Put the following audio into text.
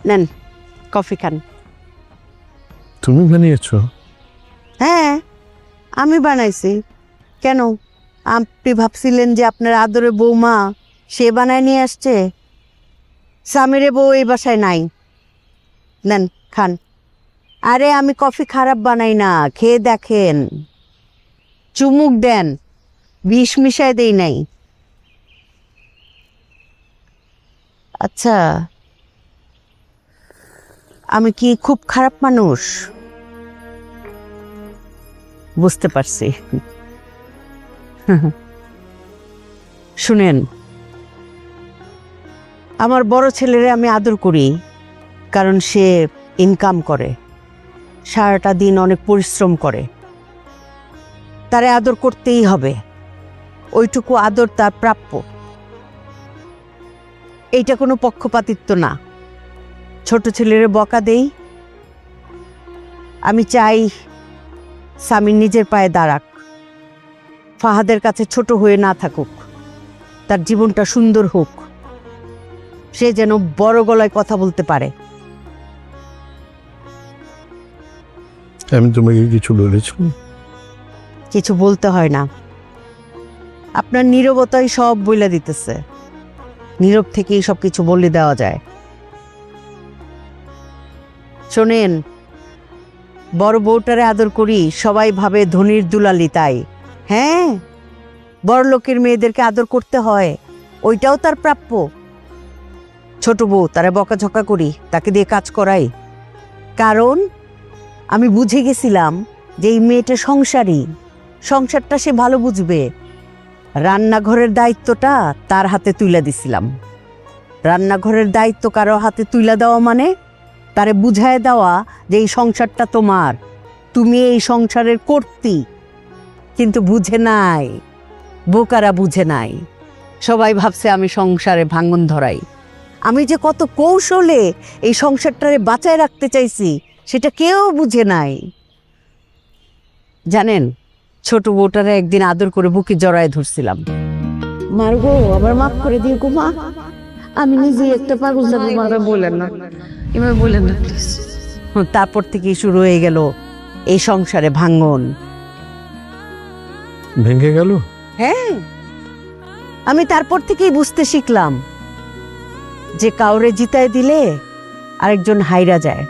নেন কফি খান। তুমি বানিয়েছো? হ্যাঁ আমি বানাইছি। কেন আপনি ভাবছিলেন যে আপনার আদরে বৌমা সে বানায় নিয়ে আসছে? স্বামীরে বউ এই বাসায় নাই। নেন খান। আরে আমি কফি খারাপ বানাই না, খেয়ে দেখেন। চুমুক দেন, বিষ মিশায় দেই নাই। আচ্ছা আমি কি খুব খারাপ মানুষ? বুঝতে পারছি। শুনেন, আমার বড় ছেলেরে আমি আদর করি কারণ সে ইনকাম করে, সারাটা দিন অনেক পরিশ্রম করে, তারে আদর করতেই হবে। ওইটুকু আদর তার প্রাপ্য। এইটা কোনো পক্ষপাতিত্ব না। ছোট ছেলেরে বকা দেই, আমি চাই স্বামীর নিজের পায়ে দাঁড়াক, ফাহাদের কাছে ছোট হয়ে না থাকুক, তার জীবনটা সুন্দর হোক, সে যেন বড় গলায় কথা বলতে পারে। আমি তোমাকে কিছু বলেছি? কিছু বলতে হয় না, আপনার নীরবতাই সব বইলা দিতেছে। নীরব থেকেই সব কিছু বলে দেওয়া যায়। শোনেন, বড় বউটারে আদর করি, সবাই ভাবে ধনির দুলালি, তাই হ্যাঁ বড় লোকের মেয়েদেরকে আদর করতে হয়, ওইটাও তার প্রাপ্য। ছোট বউ তারে বকাঝকা করি, তাকে দিয়ে কাজ করাই, কারণ আমি বুঝে গেছিলাম যে এই মেয়েটা সংসারী, সংসারটা সে ভালো বুঝবে। রান্নাঘরের দায়িত্বটা তার হাতে তুলে দিছিলাম। রান্নাঘরের দায়িত্ব কারো হাতে তুলে দেওয়া মানে তারে বুঝায় দেওয়া যে এই সংসারটা তোমার, তুমি এই সংসারের কর্ত্রী। কিন্তু বুঝে নাই, বোকারা বুঝে নাই। সবাই ভাবছে আমি সংসারে ভাঙন ধরাই। আমি যে কত কৌশলে এই সংসারটারে বাঁচায় রাখতে চাইছি সেটা কেউ বুঝে নাই। জানেন, ছোট বউটারে একদিন আদর করে বুকে জড়ায় ধরছিলাম। মারগো, আবার মাফ করে দিও গো মা, আমি নিজেই একটা পাগল যাবো। বলেন না, এভাবে বলেন না প্লিজ। তারপর থেকেই শুরু হয়ে গেল এই সংসারে ভাঙন। ভেঙে গেল? হ্যাঁ, আমি তারপর থেকেই বুঝতে শিখলাম যে কাউরে জিতায় দিলে আরেকজন হাইরা যায়।